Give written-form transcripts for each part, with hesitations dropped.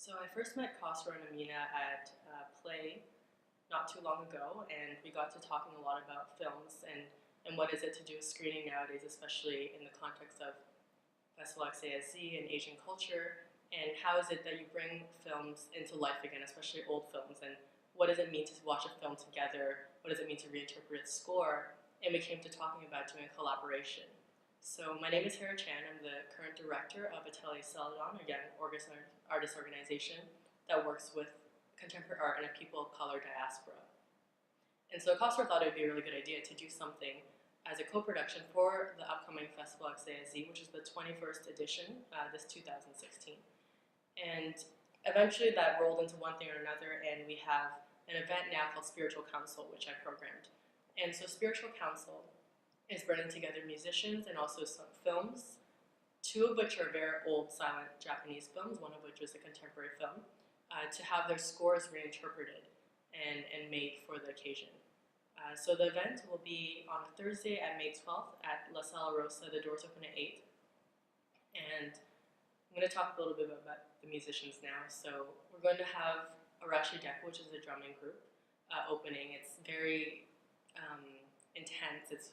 So I first met Khosrow and Aminah at Play not too long ago, and we got to talking a lot about films and what is it to do a screening nowadays, especially in the context of Festival Accès Asie and Asian culture, and how is it that you bring films into life again, especially old films, and what does it mean to watch a film together, what does it mean to reinterpret its score, and we came to talking about doing a collaboration. So my name is Hera Chan. I'm the current director of Atelier Celadon, again, artist organization that works with contemporary art and a people of color diaspora. And so Khosrow thought it would be a really good idea to do something as a co-production for the upcoming Festival Accès Asie, which is the 21st edition, this 2016. And eventually that rolled into one thing or another, and we have an event now called Spiritual Council, which I programmed. And so Spiritual Council is bringing together musicians and also some films, two of which are very old silent Japanese films, one of which is a contemporary film, to have their scores reinterpreted and made for the occasion. So the event will be on Thursday at May 12th at La Sala Rosa. The doors open at 8. And I'm going to talk a little bit about the musicians now. So we're going to have Arashi Deku, which is a drumming group, opening. It's very intense. It's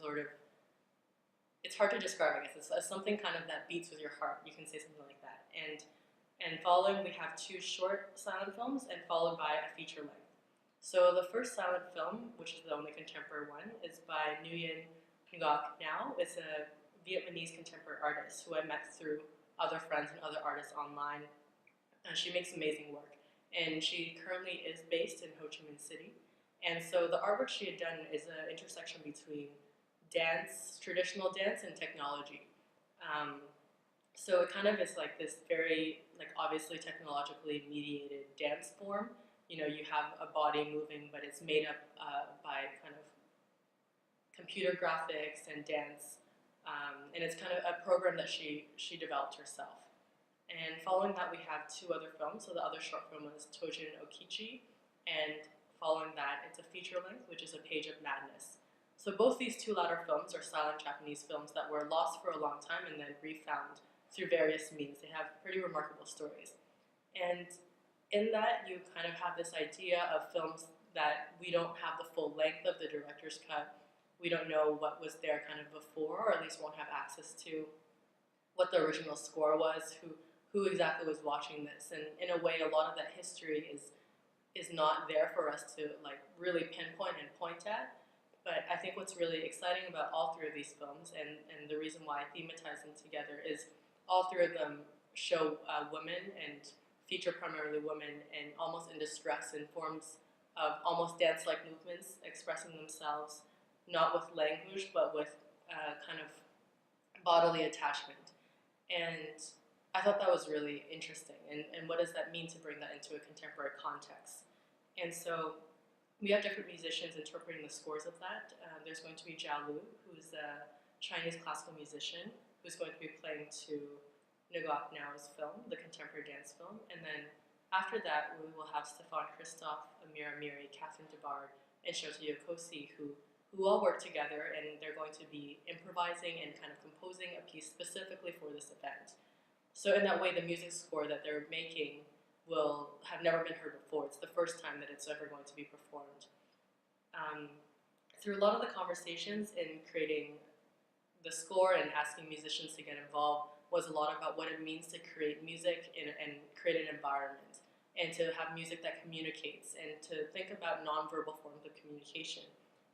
hard to describe, I guess. It's something kind of that beats with your heart. You can say something like that. And following, we have two short silent films and followed by a feature length. So the first silent film, which is the only contemporary one, is by Nguyen Ngoc Now. It's a Vietnamese contemporary artist who I met through other friends and other artists online. She makes amazing work. And she currently is based in Ho Chi Minh City. And so the artwork she had done is an intersection between dance, traditional dance, and technology. So it kind of is like this very, obviously technologically mediated dance form. You know, you have a body moving, but it's made up by kind of computer graphics and dance. And it's kind of a program that she developed herself. And following that, we have two other films. So the other short film is Tojin Okichi, and following that, it's a feature length, which is A Page of Madness. So both these two latter films are silent Japanese films that were lost for a long time and then refound through various means. They have pretty remarkable stories. And in that, you kind of have this idea of films that we don't have the full length of the director's cut. We don't know what was there kind of before, or at least won't have access to what the original score was, who exactly was watching this. And in a way, a lot of that history is not there for us to really pinpoint and point at. But I think what's really exciting about all three of these films, and the reason why I thematize them together, is all three of them show women and feature primarily women and almost in distress in forms of almost dance-like movements, expressing themselves not with language but with kind of bodily attachment. And I thought that was really interesting. And what does that mean to bring that into a contemporary context? And so we have different musicians interpreting the scores of that. There's going to be Jia Lu, who's a Chinese classical musician, who's going to be playing to Ngoc Nao's film, the contemporary dance film. And then after that, we will have Stefan Christoph, Amira Miri, Catherine Debard, and Shota Yokosi, who all work together, and they're going to be improvising and kind of composing a piece specifically for this event. So in that way, the music score that they're making will have never been heard before. It's the first time that it's ever going to be performed. Through a lot of the conversations in creating the score and asking musicians to get involved was a lot about what it means to create music and create an environment, and to have music that communicates, and to think about nonverbal forms of communication.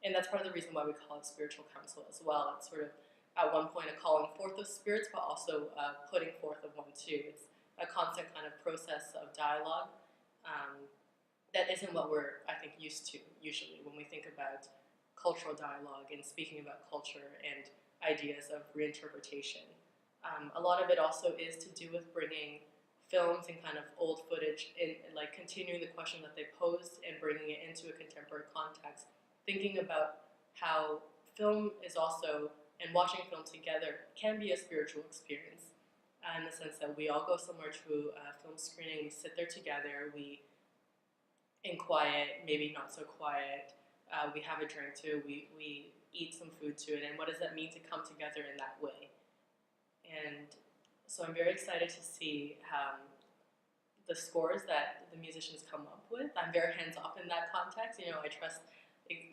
And that's part of the reason why we call it Spiritual Council as well. It's sort of, at one point, a calling forth of spirits, but also putting forth of one too. It's a constant kind of process of dialogue that isn't what we're, I think, used to usually when we think about cultural dialogue and speaking about culture and ideas of reinterpretation. A lot of it also is to do with bringing films and kind of old footage in, continuing the question that they posed and bringing it into a contemporary context, thinking about how film is also, and watching film together can be a spiritual experience. In the sense that we all go somewhere to a film screening, we sit there together, we, in quiet, maybe not so quiet, we have a drink too, we eat some food to it, and what does that mean to come together in that way? And so I'm very excited to see the scores that the musicians come up with. I'm very hands-off in that context. You know, I trust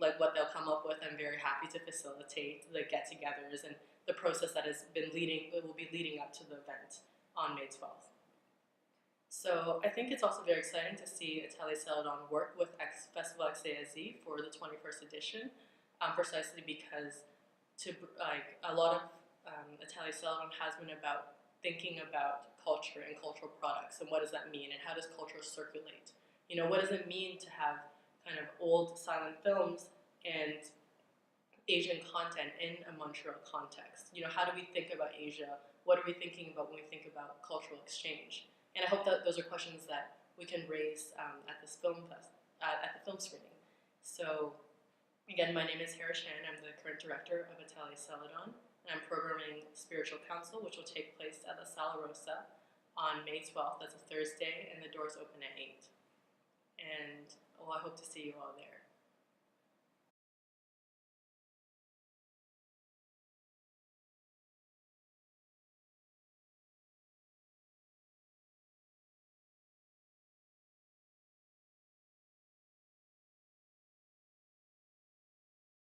like what they'll come up with. I'm very happy to facilitate the get-togethers and the process that has been will be leading up to the event on May 12th. So I think it's also very exciting to see Atelier Celadon work with Festival Accès Asie for the 21st edition, precisely because a lot of Atelier Celadon has been about thinking about culture and cultural products and what does that mean and how does culture circulate. You know, what does it mean to have kind of old silent films and Asian content in a Montreal context? You know, how do we think about Asia? What are we thinking about when we think about cultural exchange? And I hope that those are questions that we can raise at this at the film screening. So again, my name is Hera Chan. I'm the current director of Atelier Celadon, and I'm programming Spiritual Council, which will take place at La Sala Rosa on May 12th. That's a Thursday, and the doors open at 8. And well, I hope to see you all there.